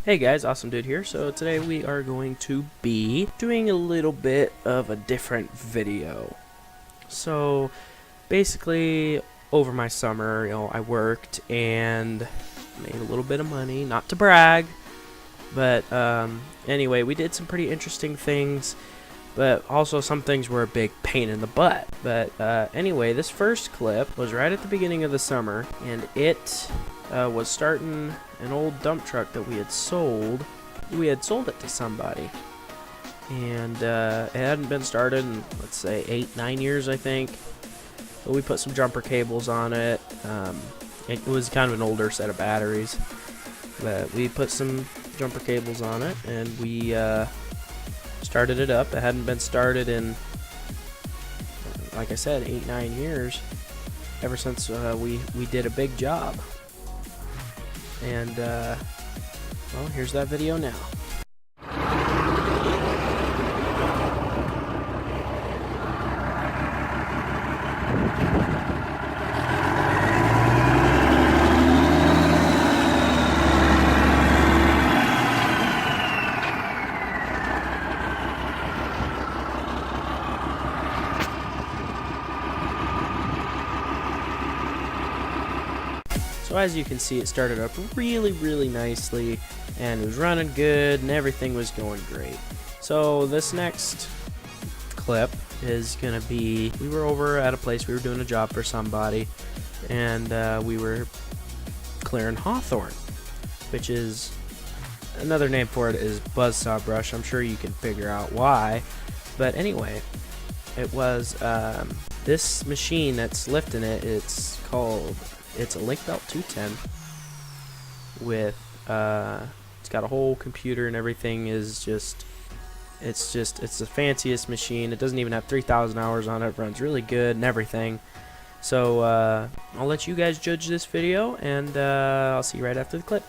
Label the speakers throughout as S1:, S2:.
S1: Hey guys, Awesome Dude here. So today we are going to be doing a little bit of a different video. So basically over my summer, I worked and made a little bit of money, not to brag, but anyway, we did some pretty interesting things, but also some things were a big pain in the butt. But anyway, this first clip was right at the beginning of the summer, and it was starting an old dump truck that we had sold. We had sold it to somebody, and it hadn't been started in, let's say, 8-9 years, I think. But we put some jumper cables on it. It was kind of an older set of batteries, but we put some jumper cables on it, and we started it up. It hadn't been started in, like I said, 8-9 years, ever since we did a big job. And well, here's that video now. So as you can see, it started up really nicely, and it was running good, and everything was going great. So this next clip is gonna be, we were over at a place, we were doing a job for somebody, and we were clearing hawthorn, which is, another name for it is buzzsaw brush. I'm sure you can figure out why, but anyway, it was this machine that's lifting it. It's a Link-Belt 210 with it's got a whole computer and everything. It's the fanciest machine. It doesn't even have 3,000 hours on it. It runs really good and everything. So I'll let you guys judge this video, and I'll see you right after the clip.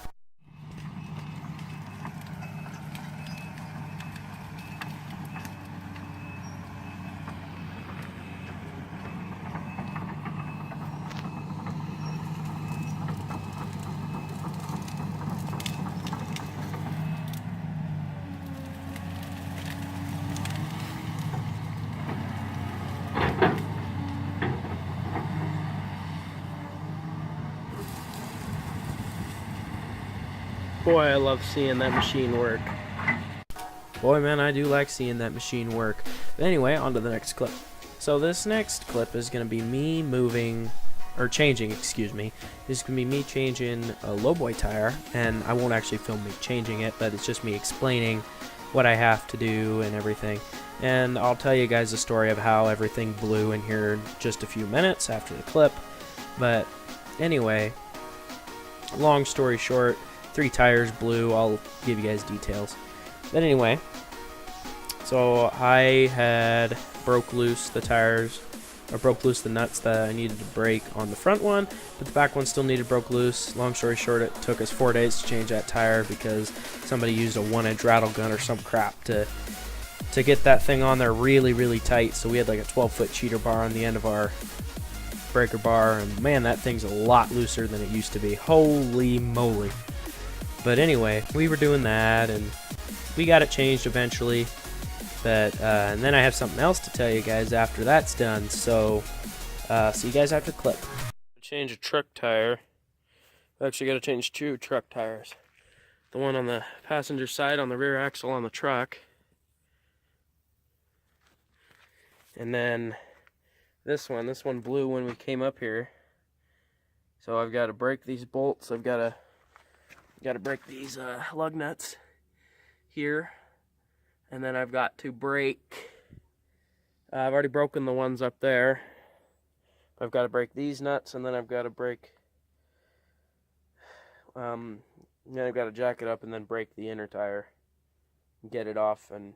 S1: Boy, I love seeing that machine work. Boy, man, I do like seeing that machine work. But anyway, on to the next clip. So this next clip is going to be me changing, excuse me. This is going to be me changing a lowboy tire, and I won't actually film me changing it, but it's just me explaining what I have to do and everything. And I'll tell you guys the story of how everything blew in here in just a few minutes after the clip. But anyway, long story short, 3 tires blew. I'll give you guys details. But anyway, so I had broke loose the tires, or broke loose the nuts that I needed to break on the front one, but the back one still needed broke loose. Long story short, it took us 4 days to change that tire because somebody used a 1-inch rattle gun or some crap to get that thing on there really tight. So we had like a 12-foot cheater bar on the end of our breaker bar, and man, that thing's a lot looser than it used to be. Holy moly. But anyway, we were doing that, and we got it changed eventually. But and then I have something else to tell you guys after that's done. So see you guys after the clip. Change a truck tire. I actually got to change 2 truck tires. The one on the passenger side on the rear axle on the truck, and then this one blew when we came up here. So I've got to break these bolts. I've got to break these lug nuts here, and then I've got to break, I've already broken the ones up there. I've got to break these nuts, and then I've got to break, then I've got to jack it up and then break the inner tire, get it off, and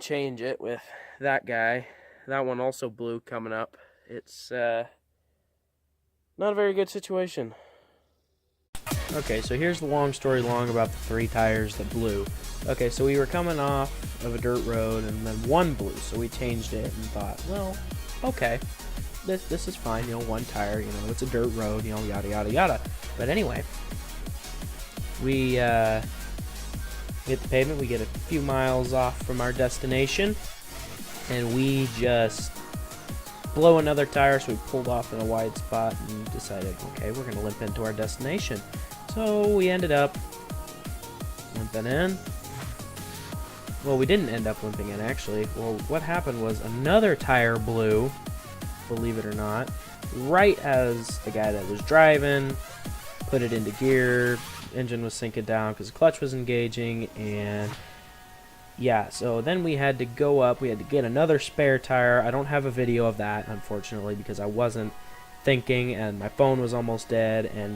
S1: change it with that guy. That one also blew coming up. It's not a very good situation. Okay, so here's the long story long about the 3 tires that blew. Okay, so we were coming off of a dirt road, and then one blew, so we changed it and thought, well, okay, this is fine, 1 tire, it's a dirt road, yada yada yada. But anyway, we hit the pavement. We get a few miles off from our destination, and we just blow another tire, so we pulled off in a wide spot and decided, okay, we're going to limp into our destination. So we ended up limping in. Well, we didn't end up limping in, actually. Well, what happened was another tire blew, believe it or not, right as the guy that was driving put it into gear. Engine was sinking down because the clutch was engaging, and yeah, so then we had to go up. We had to get another spare tire. I don't have a video of that, unfortunately, because I wasn't thinking, and my phone was almost dead, and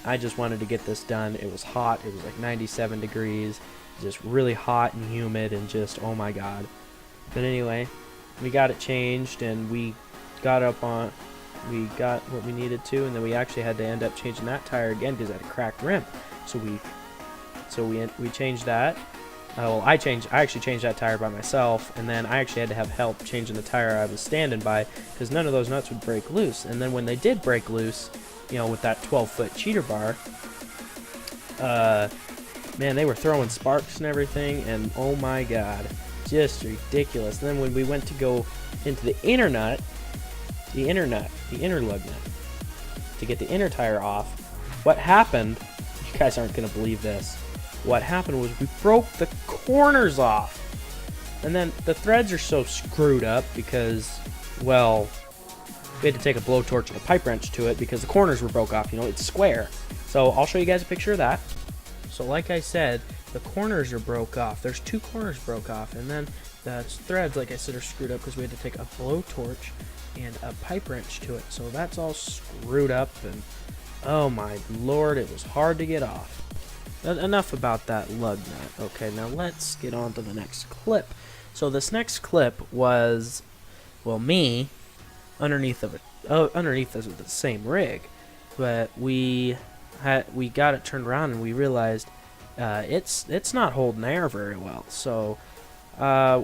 S1: I just wanted to get this done. It was hot. It was like 97 degrees, just really hot and humid, and just, oh my god. But anyway, we got it changed, and we got what we needed to, and then we actually had to end up changing that tire again because it had a cracked rim. So we changed that. Well, I actually changed that tire by myself, and then I actually had to have help changing the tire I was standing by because none of those nuts would break loose. And then when they did break loose, you know, with that 12-foot cheater bar, man, they were throwing sparks and everything, and oh my god, just ridiculous. And then when we went to go into the inner nut, the inner lug nut, to get the inner tire off, what happened, you guys aren't going to believe this, what happened was we broke the corners off. And then the threads are so screwed up because, well, we had to take a blowtorch and a pipe wrench to it because the corners were broke off. You know, it's square. So I'll show you guys a picture of that. So like I said, the corners are broke off. There's two corners broke off, and then the threads, like I said, are screwed up because we had to take a blowtorch and a pipe wrench to it. So that's all screwed up, and oh my lord, it was hard to get off. Enough about that lug nut. Okay, now let's get on to the next clip. So this next clip was, well, me underneath of the same rig, but we got it turned around and we realized it's not holding air very well. So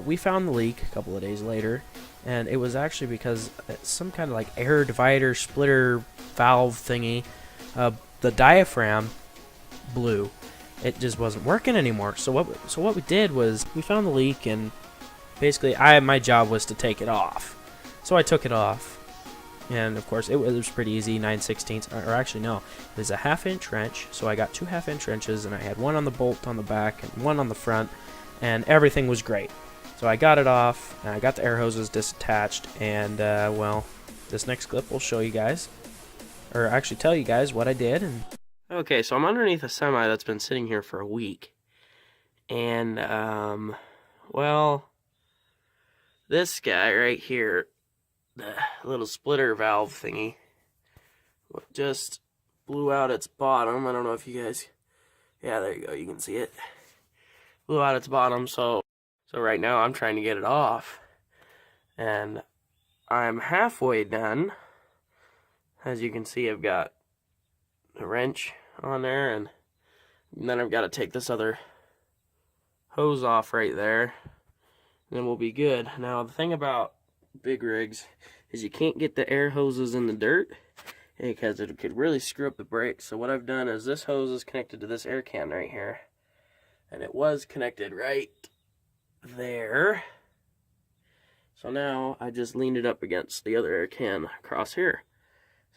S1: we found the leak a couple of days later, and it was actually because some kind of like air divider splitter valve thingy, the diaphragm blew. It just wasn't working anymore. So what we did was we found the leak, and basically my job was to take it off. So I took it off, and of course it was pretty easy, 9/16, or actually no, it was a 1/2 inch wrench. So I got 2 1/2 wrenches, and I had one on the bolt on the back and one on the front, and everything was great. So I got it off, and I got the air hoses disattached, and well, this next clip will show you guys, or actually tell you guys what I did. And okay, so I'm underneath a semi that's been sitting here for a week, and well, this guy right here, the little splitter valve thingy, just blew out its bottom. I don't know if you guys, yeah, there you go, you can see it. Blew out its bottom, so right now I'm trying to get it off, and I'm halfway done. As you can see, I've got a wrench on there, and then I've got to take this other hose off right there, and then we'll be good. Now, the thing about big rigs is you can't get the air hoses in the dirt because it could really screw up the brakes. So what I've done is this hose is connected to this air can right here, and it was connected right there. So now I just leaned it up against the other air can across here.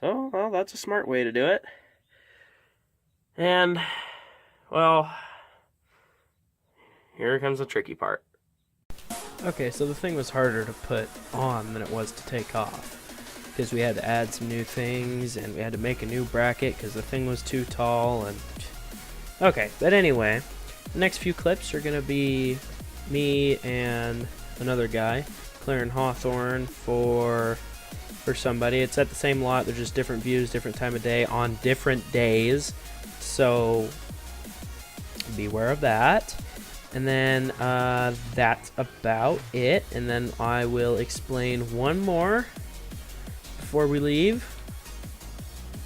S1: So, well, that's a smart way to do it. And, well, here comes the tricky part. Okay, so the thing was harder to put on than it was to take off, because we had to add some new things, and we had to make a new bracket because the thing was too tall, and okay, but anyway, the next few clips are going to be me and another guy clearing Hawthorne for somebody. It's at the same lot, they're just different views, different time of day, on different days, so beware of that. And then that's about it, and then I will explain one more before we leave.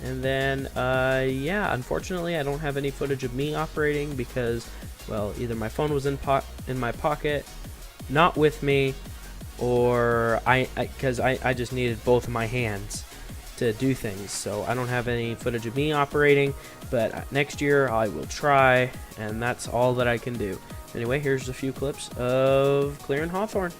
S1: And then yeah, unfortunately I don't have any footage of me operating because, well, either my phone was in my pocket, not with me, or I just needed both of my hands to do things. So I don't have any footage of me operating, but next year I will try, and that's all that I can do. Anyway, here's a few clips of clearing hawthorn.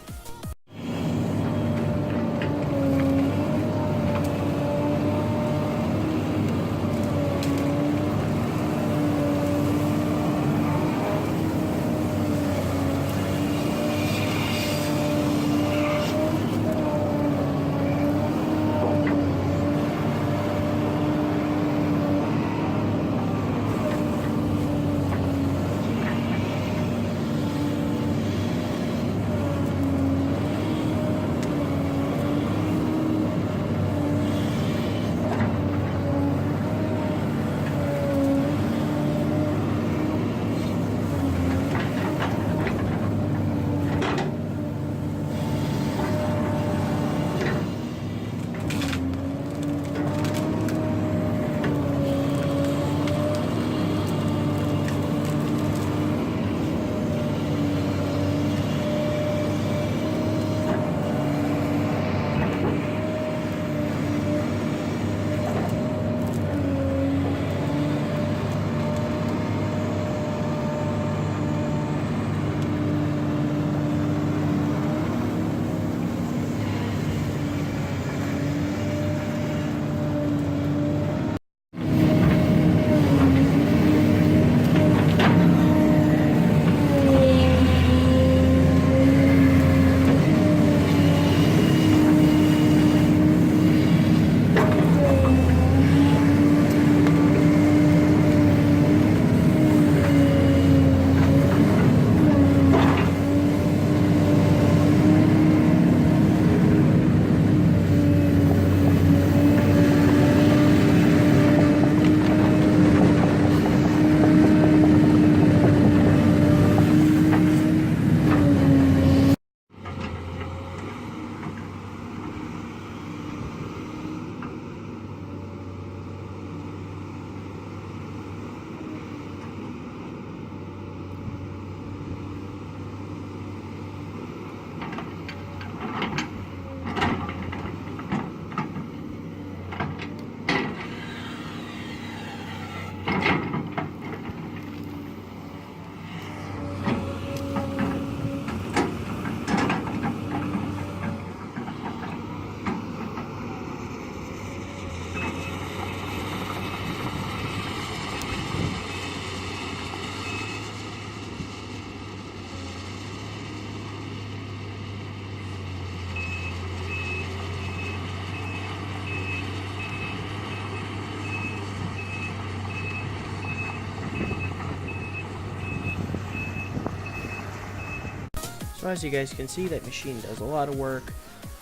S1: So as you guys can see, that machine does a lot of work.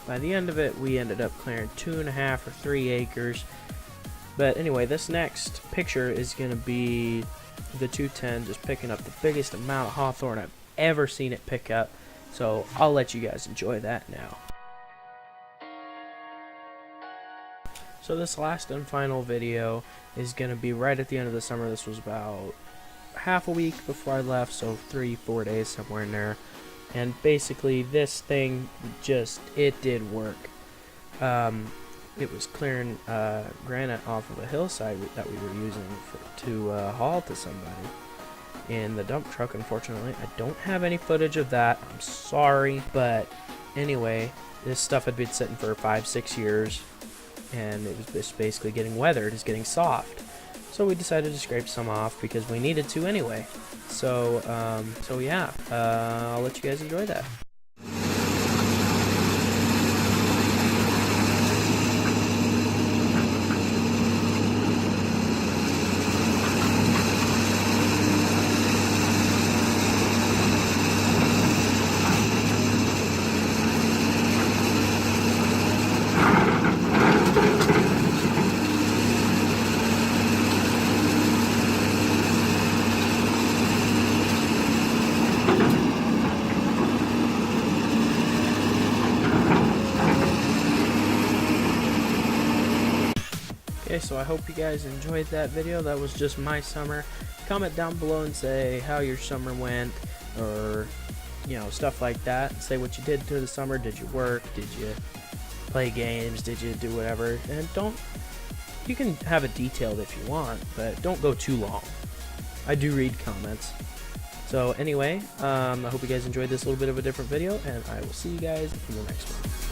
S1: By the end of it, we ended up clearing 2.5 or 3 acres. But anyway, this next picture is going to be the 210 just picking up the biggest amount of hawthorn I've ever seen it pick up. So I'll let you guys enjoy that now. So this last and final video is going to be right at the end of the summer. This was about half a week before I left, so 3-4 days, somewhere in there. And basically this thing it did work. It was clearing granite off of a hillside that we were using to haul to somebody in the dump truck. Unfortunately, I don't have any footage of that. I'm sorry, but anyway, this stuff had been sitting for 5-6 years, and it was just basically getting weathered. It's getting soft. So we decided to scrape some off because we needed to anyway. So yeah, I'll let you guys enjoy that. Okay, so I hope you guys enjoyed that video. That was just my summer. Comment down below and say how your summer went, or stuff like that. Say what you did through the summer. Did you work? Did you play games? Did you do whatever? And you can have it detailed if you want, but don't go too long. I do read comments. So anyway, I hope you guys enjoyed this little bit of a different video, and I will see you guys in the next one.